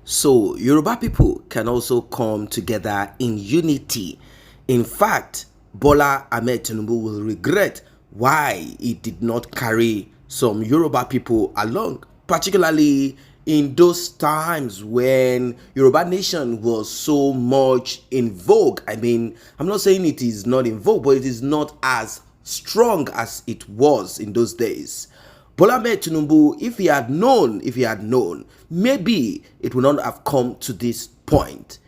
So Yoruba people can also come together in unity. In fact, Bola Ahmed Tinubu will regret why he did not carry some Yoruba people along, particularly in those times when Yoruba nation was so much in vogue. I mean, I'm not saying it is not in vogue, but it is not as strong as it was in those days. Bola Ahmed Tinubu, if he had known, maybe it would not have come to this point.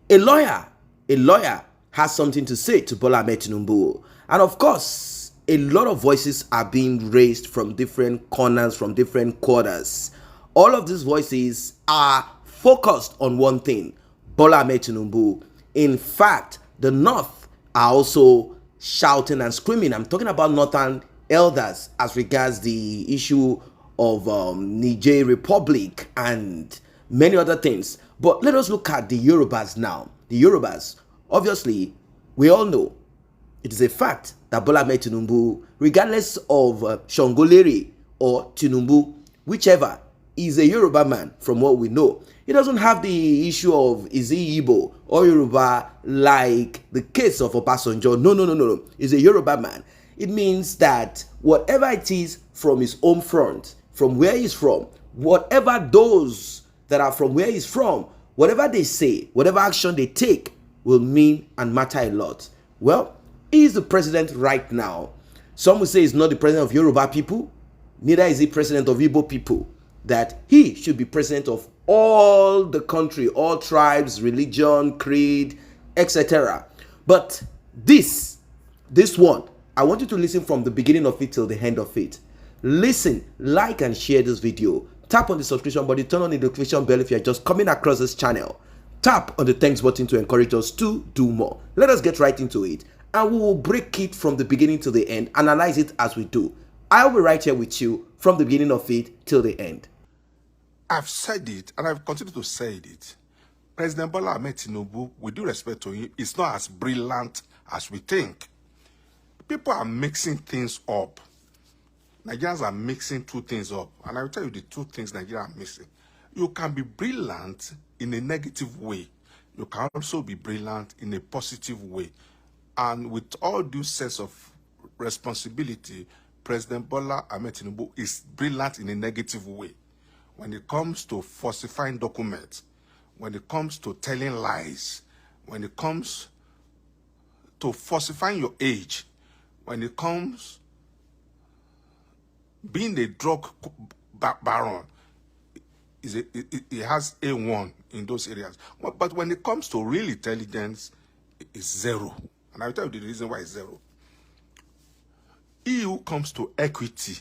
A lawyer, a lawyer has something to say to Bola Ahmed Tinubu, and of course, a lot of voices are being raised from different corners, from different quarters. All of these voices are focused on one thing: Bola Ahmed Tinubu. In fact, the North are also shouting and screaming. I'm talking about northern elders as regards the issue of Niger Republic and many other things. But let us look at the Yorubas now. The Yorubas, obviously, we all know it is a fact that Bola Ahmed Tinubu, regardless of Shongoleri or Tinubu, whichever, is a Yoruba man from what we know. He doesn't have the issue of is he Igbo or Yoruba like the case of Obasanjo. No. He's a Yoruba man. It means that whatever it is from his home front, from where he's from, whatever those that are from where he's from, whatever they say, whatever action they take will mean and matter a lot. Well, he is the president right now. Some will say he's not the president of Yoruba people, neither is he president of Igbo people. That he should be president of all the country, all tribes, religion, creed, etc. But this one, I want you to listen from the beginning of it till the end of it. Listen, like and share this video. Tap on the subscription button, turn on the notification bell if you're just coming across this channel. Tap on the thanks button to encourage us to do more. Let us get right into it, and we will break it from the beginning to the end, analyze it as we do. I'll be right here with you from the beginning of it till the end. I've said it, and I've continued to say it. President Bola Ahmed Tinubu, with due respect to him, is not as brilliant as we think. People are mixing things up. Nigerians are mixing two things up. And I will tell you the two things Nigerians are mixing. You can be brilliant in a negative way. You can also be brilliant in a positive way. And with all due sense of responsibility, President Bola Ahmed Tinubu is brilliant in a negative way. When it comes to falsifying documents, when it comes to telling lies, when it comes to falsifying your age, when it comes being a drug baron, it has A1 in those areas. But when it comes to real intelligence, it's zero. And I'll tell you the reason why it's zero. He who comes to equity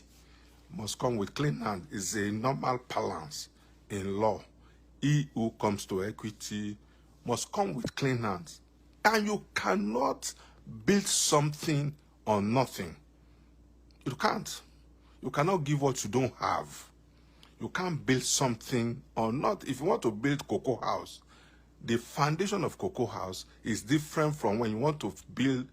must come with clean hand. Is a normal balance in law. He who comes to equity must come with clean hands. And you cannot build something on nothing. You can't. You cannot give what you don't have. You can't build something on not. If you want to build cocoa house, the foundation of cocoa house is different from when you want to build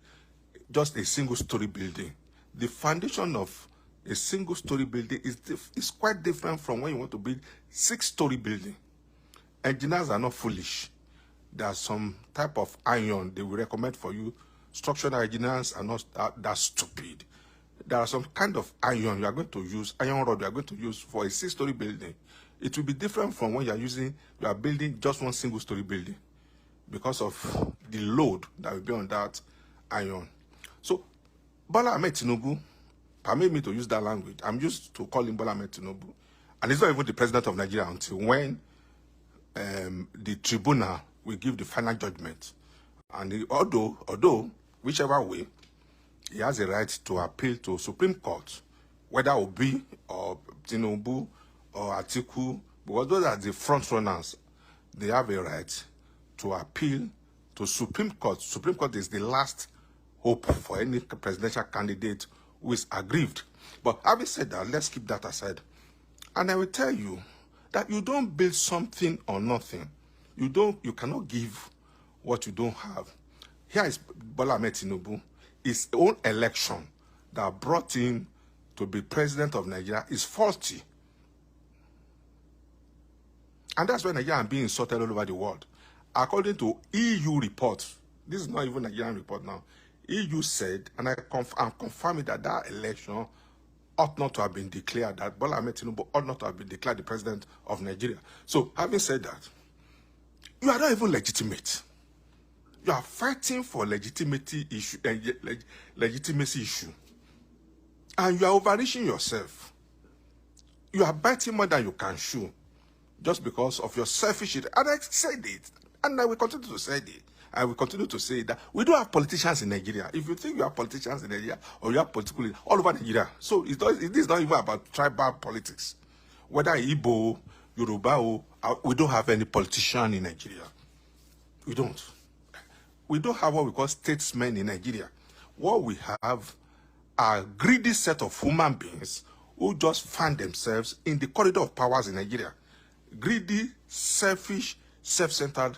just a single story building. The foundation of a single story building is quite different from when you want to build 6-story building. Engineers are not foolish. There's some type of iron they will recommend for you. Structural engineers are not that stupid. There are some kind of iron you are going to use, iron rod you are going to use for a 6-story building. It will be different from when you are building just one single story building because of the load that will be on that iron. So, Bola Ahmed Tinubu, permit me to use that language. I'm used to calling Bola Ahmed Tinubu. And he's not even the president of Nigeria until when the tribunal will give the final judgment. And although, whichever way, he has a right to appeal to Supreme Court, whether Obi or Tinubu or Atiku, because those are the front runners. They have a right to appeal to Supreme Court. Supreme Court is the last hope for any presidential candidate who is aggrieved. But having said that, let's keep that aside. And I will tell you that you don't build something on nothing. You cannot give what you don't have. Here is Bola Ahmed Tinubu. His own election that brought him to be president of Nigeria is faulty. And that's why Nigeria is being insulted all over the world. According to EU report, this is not even Nigerian report now. EU said, and I'm confirming that that election ought not to have been declared, that Bola Ahmed Tinubu ought not to have been declared the president of Nigeria. So, having said that, you are not even legitimate. You are fighting for legitimacy issue, legitimacy issue. And you are overreaching yourself. You are biting more than you can chew just because of your selfish. And I said it. And I will continue to say it. I will continue to say that we don't have politicians in Nigeria. If you think you have politicians in Nigeria or you have political leaders all over Nigeria, so it is not even about tribal politics. Whether Igbo, Yoruba, we don't have any politician in Nigeria. We don't. We don't have what we call statesmen in Nigeria. What we have are a greedy set of human beings who just find themselves in the corridor of powers in Nigeria. Greedy, selfish, self-centered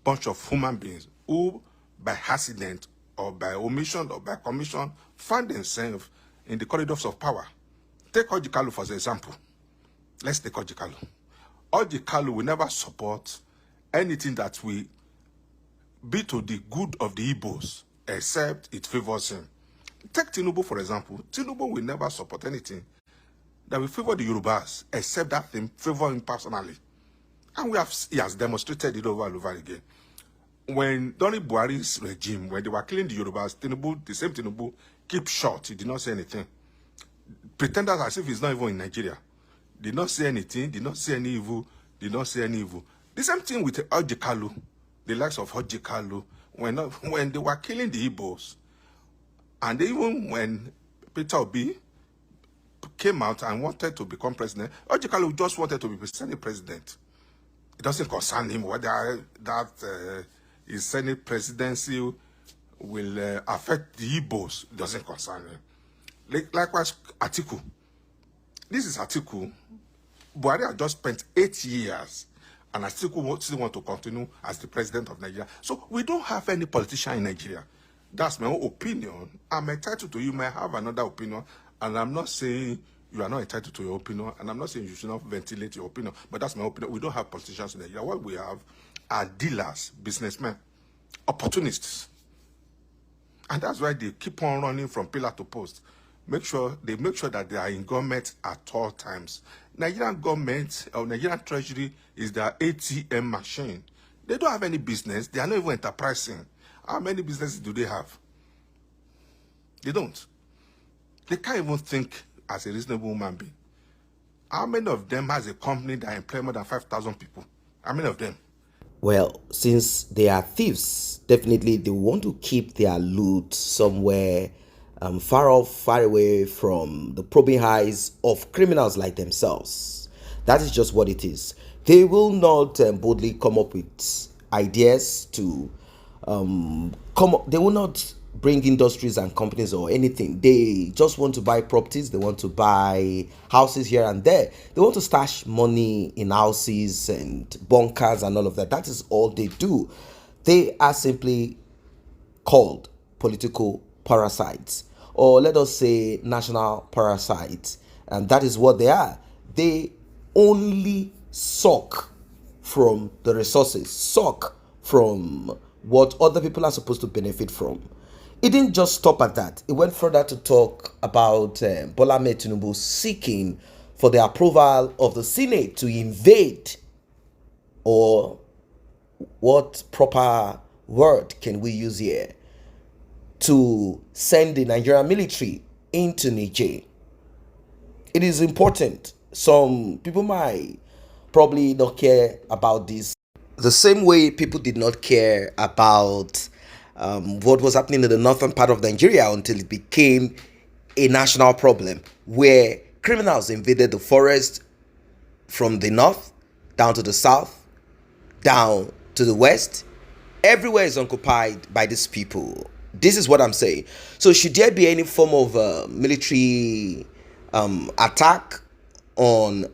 bunch of human beings who, by accident or by omission or by commission, find themselves in the corridors of power. Take Orji Kalu for example. Let's take Orji Kalu. Orji Kalu will never support anything that will be to the good of the Igbos, except it favors him. Take Tinubu, for example. Tinubu will never support anything that will favor the Yorubas, except that thing favor him personally. And he has demonstrated it over and over again. When during Buhari's regime, when they were killing the Yorubas, Tinubu, the same Tinubu, keep short. He did not say anything. Pretended as if he's not even in Nigeria. Did not say anything, did not say any evil, did not say any evil. The same thing with Orji Kalu, the likes of Orji Kalu, when they were killing the Igbos, and even when Peter Obi came out and wanted to become president, Orji Kalu just wanted to be Senate president. It doesn't concern him whether his Senate presidency will affect the Igbos. It doesn't concern him. Likewise, Atiku. This is Atiku. Buhari had just spent 8 years, and Atiku still want to continue as the president of Nigeria. So we don't have any politician in Nigeria. That's my own opinion. I'm entitled to. You may have another opinion, and I'm not saying you are not entitled to your opinion, and I'm not saying you should not ventilate your opinion, but that's my opinion. We don't have politicians in Nigeria. What we have are dealers, businessmen, opportunists. And that's why they keep on running from pillar to post. They make sure that they are in government at all times. Nigerian government or Nigerian treasury is their ATM machine. They don't have any business. They are not even enterprising. How many businesses do they have? They don't. They can't even think as a reasonable human being. How many of them has a company that employs more than 5,000 people? How many of them? Well, since they are thieves, definitely they want to keep their loot somewhere far off, far away from the probing eyes of criminals like themselves. That is just what it is. They will not boldly come up with ideas to they will not bring industries and companies or anything. They just want to buy properties. They want to buy houses here and there. They want to stash money in houses and bunkers and all of that. That is all they do. They are simply called political parasites, or let us say national parasites. And that is what they are. They only suck from the resources, suck from what other people are supposed to benefit from. It didn't just stop at that. It went further to talk about Bola Ahmed Tinubu seeking for the approval of the Senate to invade, or what proper word can we use here, to send the Nigerian military into Niger. It is important. Some people might probably not care about this the same way people did not care about what was happening in the northern part of Nigeria until it became a national problem, where criminals invaded the forest from the north down to the south, down to the west. Everywhere is occupied by these people. This is what I'm saying. So should there be any form of military attack on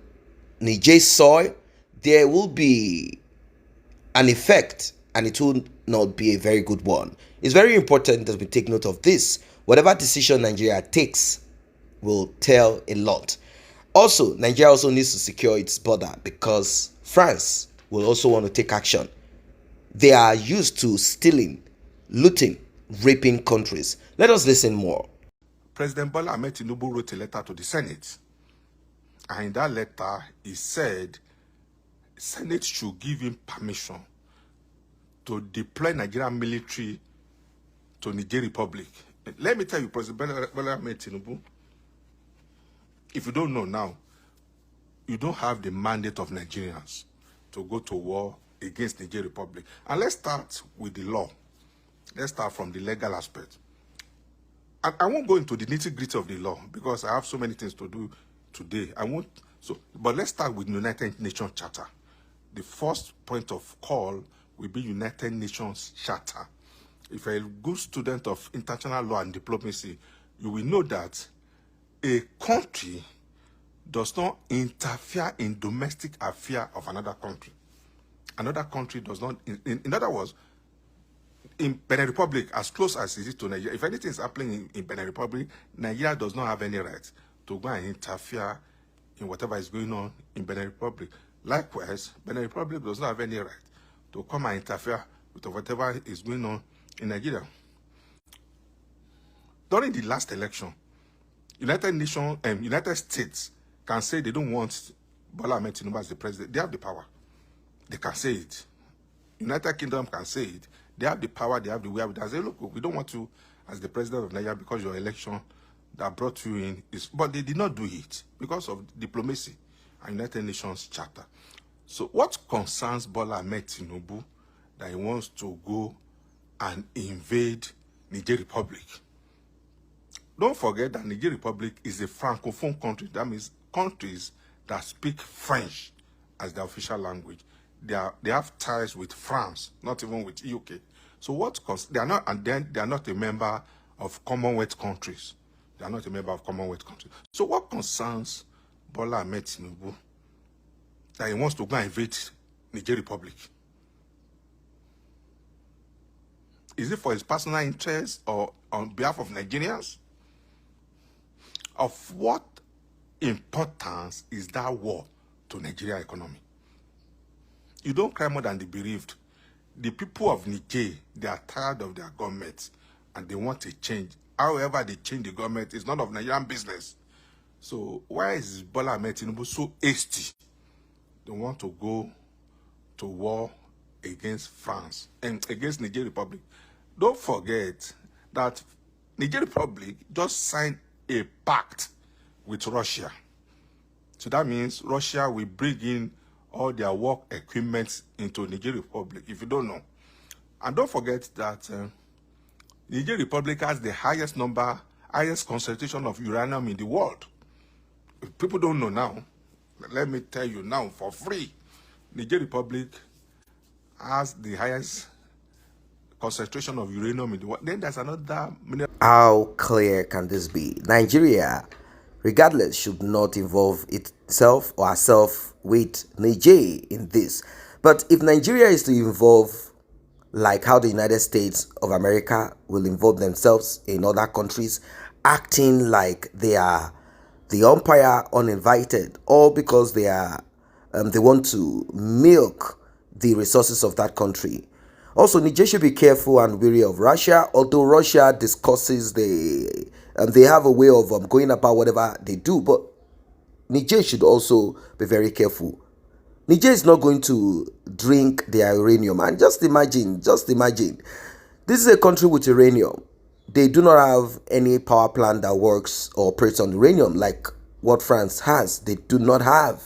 Niger's soil, there will be an effect, and it will not be a very good one. It's very important that we take note of this. Whatever decision Nigeria takes will tell a lot. Also, Nigeria also needs to secure its border, because France will also want to take action. They are used to stealing, looting, raping countries. Let us listen more. President Bola Ahmed Tinubu wrote a letter to the Senate. And in that letter, he said Senate should give him permission to deploy Nigerian military to Niger Republic. Let me tell you, President Bola Ahmed Tinubu, if you don't know now, you don't have the mandate of Nigerians to go to war against Niger Republic. And let's start with the law. Let's start from the legal aspect. I won't go into the nitty-gritty of the law because I have so many things to do today. But let's start with the United Nations Charter. The first point of call will be United Nations Charter. If you're a good student of international law and diplomacy, you will know that a country does not interfere in domestic affairs of another country. Another country does not, in other words, in Benin Republic, as close as it is to Nigeria, if anything is happening in Benin Republic, Nigeria does not have any right to go and interfere in whatever is going on in Benin Republic. Likewise, Benin Republic does not have any right to come and interfere with whatever is going on in Nigeria. During the last election, United States can say they don't want Bola Ahmed Tinubu as the president. They have the power. They can say it. United Kingdom can say it. They have the power, they have the way. They say, look, we don't want you as the president of Nigeria because your election that brought you in is... But they did not do it because of diplomacy and United Nations Charter. So what concerns Bola Ahmed Tinubu that he wants to go and invade Niger Republic? Don't forget that Niger Republic is a francophone country. That means countries that speak French as their official language. They have ties with France, not even with UK. So they are not, and then they are not a member of Commonwealth countries. They are not a member of Commonwealth countries. So what concerns Bola Ahmed Tinubu that he wants to go and invade Niger Republic? Is it for his personal interest or on behalf of Nigerians? Of what importance is that war to Nigeria economy? You don't cry more than the bereaved. The people of Niger, they are tired of their government and they want a change. However they change the government, it's none of Nigerian business. So why is Bola Ahmed Tinubu so hasty? They want to go to war against France and against Niger Republic. Don't forget that Niger Republic just signed a pact with Russia. So that means Russia will bring in all their work equipment into Niger Republic, if you don't know. And don't forget that Niger Republic has the highest concentration of uranium in the world. If people don't know now, let me tell you now for free. Niger Republic has the highest concentration of uranium in the world. Then there's another mineral. How clear can this be? Nigeria, regardless, should not involve itself or herself with Niger in this. But if Nigeria is to involve, like how the United States of America will involve themselves in other countries, acting like they are the umpire uninvited, all because they want to milk the resources of that country. Also, Niger should be careful and wary of Russia. Although Russia discusses they have a way of going about whatever they do, but Niger should also be very careful. Niger is not going to drink their uranium. And just imagine, this is a country with uranium. They do not have any power plant that works or operates on uranium like what France has. They do not have.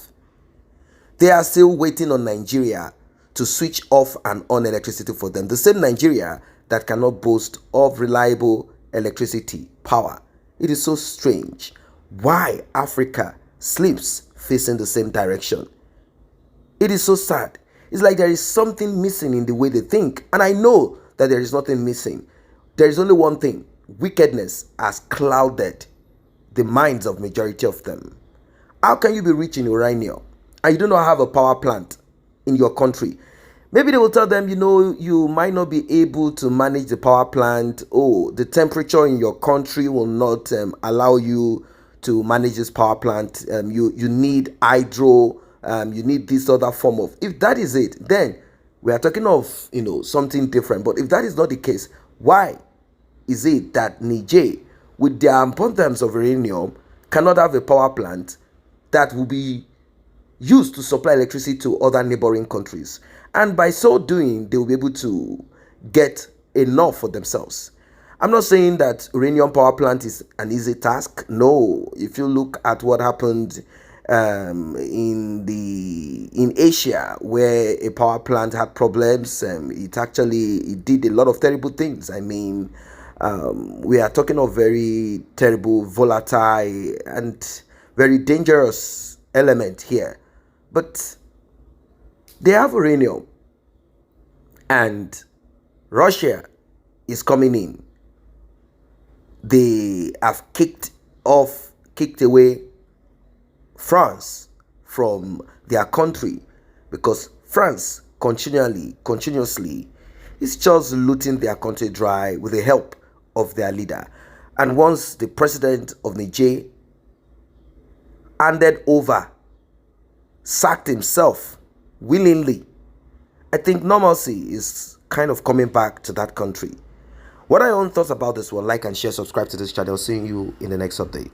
They are still waiting on Nigeria to switch off and on electricity for them. The same Nigeria that cannot boast of reliable electricity power. It is so strange why Africa sleeps facing the same direction. It is so sad. It's like there is something missing in the way they think. And I know that there is nothing missing. There is only one thing. Wickedness has clouded the minds of majority of them. How can you be rich in uranium and you do not have a power plant in your country? Maybe they will tell them, you might not be able to manage the power plant. Oh, the temperature in your country will not allow you to manage this power plant. You need hydro you need this other form of. If that is it, then we are talking of something different. But if that is not the case, why is it that Niger, with their abundance of uranium, cannot have a power plant that will be used to supply electricity to other neighboring countries? And by so doing, they will be able to get enough for themselves. I'm not saying that uranium power plant is an easy task. No, if you look at what happened in Asia, where a power plant had problems, it did a lot of terrible things. I mean, we are talking of very terrible, volatile, and very dangerous element here. But they have uranium, and Russia is coming in. They have kicked away France from their country, because France continuously is just looting their country dry with the help of their leader. And once the president of Niger sacked himself willingly, I think normalcy is kind of coming back to that country. What are your own thoughts about this one? Like and share, subscribe to this channel. Seeing you in the next update.